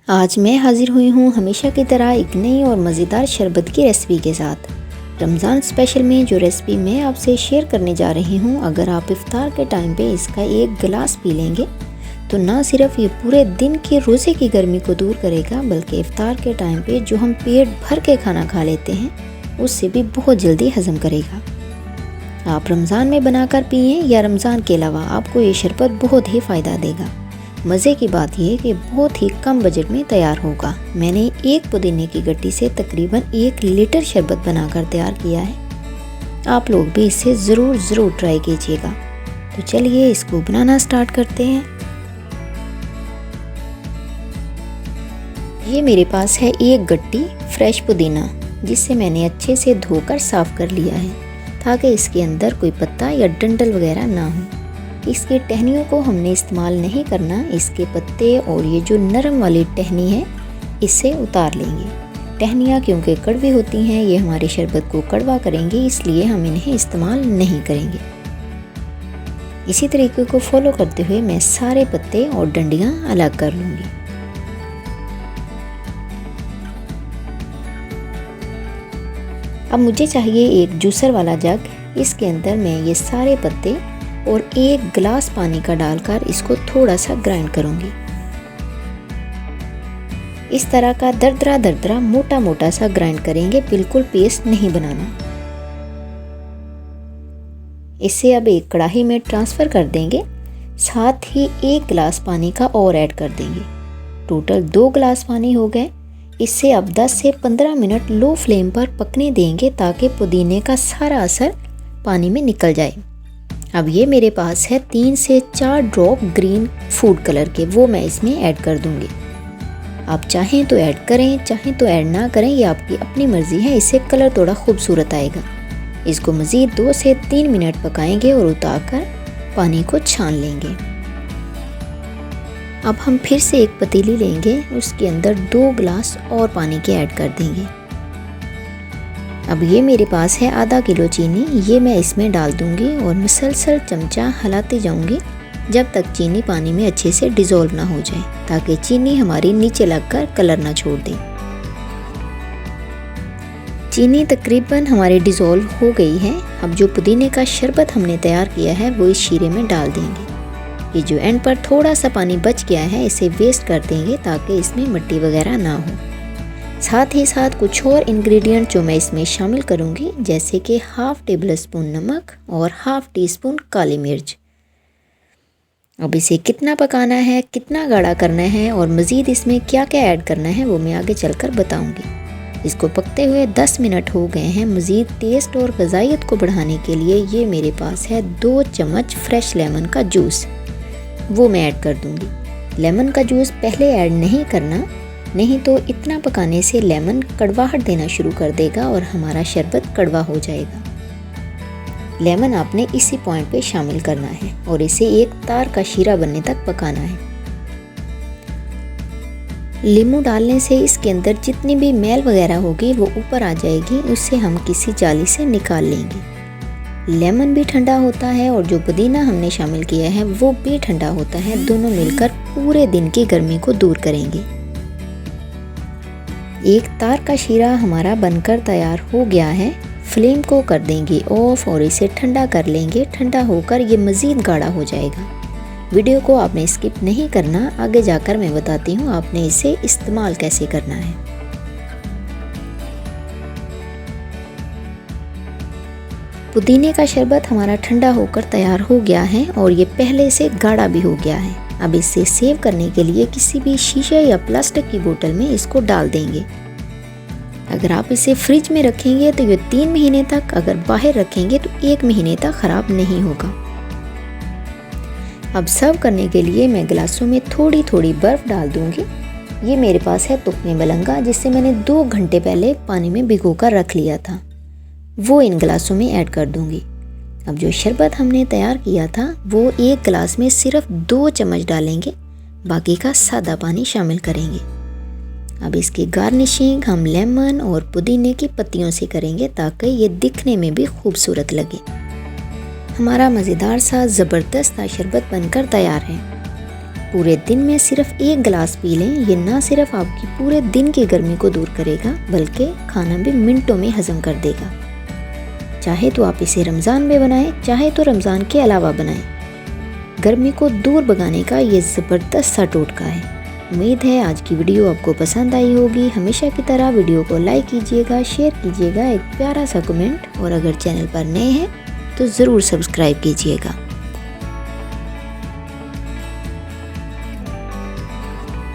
आज मैं हाजिर हुई हूँ हमेशा की तरह एक नई और मज़ेदार शरबत की रेसिपी के साथ। रमज़ान स्पेशल में जो रेसिपी मैं आपसे शेयर करने जा रही हूँ, अगर आप इफ्तार के टाइम पे इसका एक गिलास पी लेंगे तो ना सिर्फ ये पूरे दिन के रोज़े की गर्मी को दूर करेगा, बल्कि इफ्तार के टाइम पे जो हम पेट भर के खाना खा लेते हैं उससे भी बहुत जल्दी हज़म करेगा। आप रमज़ान में बनाकर पिएँ या रमज़ान के अलावा, आपको ये शरबत बहुत ही फ़ायदा देगा। मज़े की बात यह है कि बहुत ही कम बजट में तैयार होगा। मैंने एक पुदीने की गट्टी से तकरीबन 1 लीटर शरबत बनाकर तैयार किया है। आप लोग भी इसे ज़रूर ट्राई कीजिएगा। तो चलिए इसको बनाना स्टार्ट करते हैं। ये मेरे पास है एक गट्टी फ्रेश पुदीना, जिसे मैंने अच्छे से धोकर साफ़ कर लिया है ताकि इसके अंदर कोई पत्ता या डंठल वगैरह ना हो। इसकी टहनियों को हमने इस्तेमाल नहीं करना, इसके पत्ते और ये जो नरम वाली टहनी है इसे उतार लेंगे। टहनियाँ क्योंकि कड़वी होती हैं, ये हमारे शरबत को कड़वा करेंगे, इसलिए हम इन्हें इस्तेमाल नहीं करेंगे। इसी तरीके को फॉलो करते हुए मैं सारे पत्ते और डंडियाँ अलग कर लूँगी। अब मुझे चाहिए एक जूसर वाला जग। इसके अंदर मैं ये सारे पत्ते और 1 गिलास पानी का डालकर इसको थोड़ा सा ग्राइंड करूंगी। इस तरह का दरदरा मोटा सा ग्राइंड करेंगे, बिल्कुल पेस्ट नहीं बनाना। इसे अब एक कढ़ाई में ट्रांसफ़र कर देंगे, साथ ही 1 गिलास पानी का और ऐड कर देंगे। टोटल 2 गिलास पानी हो गए। इसे अब 10 से 15 मिनट लो फ्लेम पर पकने देंगे ताकि पुदीने का सारा असर पानी में निकल जाए। अब ये मेरे पास है 3 से 4 ड्रॉप ग्रीन फूड कलर के, वो मैं इसमें ऐड कर दूंगी। आप चाहें तो ऐड करें, चाहें तो ऐड ना करें, ये आपकी अपनी मर्ज़ी है। इससे कलर थोड़ा खूबसूरत आएगा। इसको मज़ीद 2 से 3 मिनट पकाएंगे और उतारकर पानी को छान लेंगे। अब हम फिर से एक पतीली लेंगे, उसके अंदर 2 गिलास और पानी के ऐड कर देंगे। अब ये मेरे पास है आधा किलो चीनी, ये मैं इसमें डाल दूंगी और मुसलसल चमचा हिलाते जाऊंगी जब तक चीनी पानी में अच्छे से डिज़ोल्व ना हो जाए, ताकि चीनी हमारी नीचे लगकर कलर ना छोड़ दे। चीनी तकरीबन हमारी डिज़ोल्व हो गई है। अब जो पुदीने का शरबत हमने तैयार किया है वो इस शीरे में डाल देंगे। ये जो एंड पर थोड़ा सा पानी बच गया है इसे वेस्ट कर देंगे ताकि इसमें मिट्टी वगैरह ना हो। साथ ही साथ कुछ और इंग्रेडिएंट जो मैं इसमें शामिल करूंगी, जैसे कि हाफ टेबल स्पून नमक और हाफ टी स्पून काली मिर्च। अब इसे कितना पकाना है, कितना गाढ़ा करना है और मज़ीद इसमें क्या क्या ऐड करना है वो मैं आगे चलकर बताऊंगी। इसको पकते हुए 10 मिनट हो गए हैं। मज़ीद टेस्ट और ग़िज़ाइयत को बढ़ाने के लिए ये मेरे पास है 2 चम्मच फ्रेश लेमन का जूस, वो मैं ऐड कर दूंगी। लेमन का जूस पहले ऐड नहीं करना, नहीं तो इतना पकाने से लेमन कड़वाहट देना शुरू कर देगा और हमारा शरबत कड़वा हो जाएगा। लेमन आपने इसी पॉइंट पे शामिल करना है और इसे एक तार का शीरा बनने तक पकाना है। नींबू डालने से इसके अंदर जितनी भी मैल वगैरह होगी वो ऊपर आ जाएगी, उससे हम किसी जाली से निकाल लेंगे। लेमन भी ठंडा होता है और जो पुदीना हमने शामिल किया है वो भी ठंडा होता है। दोनों मिलकर पूरे दिन की गर्मी को दूर करेंगे। एक तार का शीरा हमारा बनकर तैयार हो गया है। फ्लेम को कर देंगे ऑफ और इसे ठंडा कर लेंगे। ठंडा होकर ये मज़ीद गाढ़ा हो जाएगा। वीडियो को आपने स्किप नहीं करना, आगे जाकर मैं बताती हूँ आपने इसे इस्तेमाल कैसे करना है। पुदीने का शरबत हमारा ठंडा होकर तैयार हो गया है और ये पहले से गाढ़ा भी हो गया है। अब इसे सेव करने के लिए किसी भी शीशे या प्लास्टिक की बोतल में इसको डाल देंगे। अगर आप इसे फ्रिज में रखेंगे तो ये 3 महीने तक, अगर बाहर रखेंगे तो 1 महीने तक ख़राब नहीं होगा। अब सर्व करने के लिए मैं गिलासों में थोड़ी थोड़ी बर्फ़ डाल दूंगी। ये मेरे पास है तुकमे मलंगा, जिसे मैंने 2 घंटे पहले पानी में भिगो कर रख लिया था, वो इन गिलासों में ऐड कर दूंगी। अब जो शरबत हमने तैयार किया था वो 1 गिलास में सिर्फ 2 चम्मच डालेंगे, बाकी का सादा पानी शामिल करेंगे। अब इसकी गार्निशिंग हम लेमन और पुदीने की पत्तियों से करेंगे ताकि ये दिखने में भी खूबसूरत लगे। हमारा मज़ेदार सा ज़बरदस्त सा शरबत बनकर तैयार है। पूरे दिन में सिर्फ 1 गिलास पी लें। ये ना सिर्फ आपकी पूरे दिन की गर्मी को दूर करेगा बल्कि खाना भी मिनटों में हजम कर देगा। चाहे तो आप इसे रमज़ान में बनाएं, चाहे तो रमज़ान के अलावा बनाएं। गर्मी को दूर भगाने का ये ज़बरदस्त सा टोटका है। उम्मीद है आज की वीडियो आपको पसंद आई होगी। हमेशा की तरह वीडियो को लाइक कीजिएगा, शेयर कीजिएगा, एक प्यारा सा कमेंट, और अगर चैनल पर नए हैं तो ज़रूर सब्सक्राइब कीजिएगा।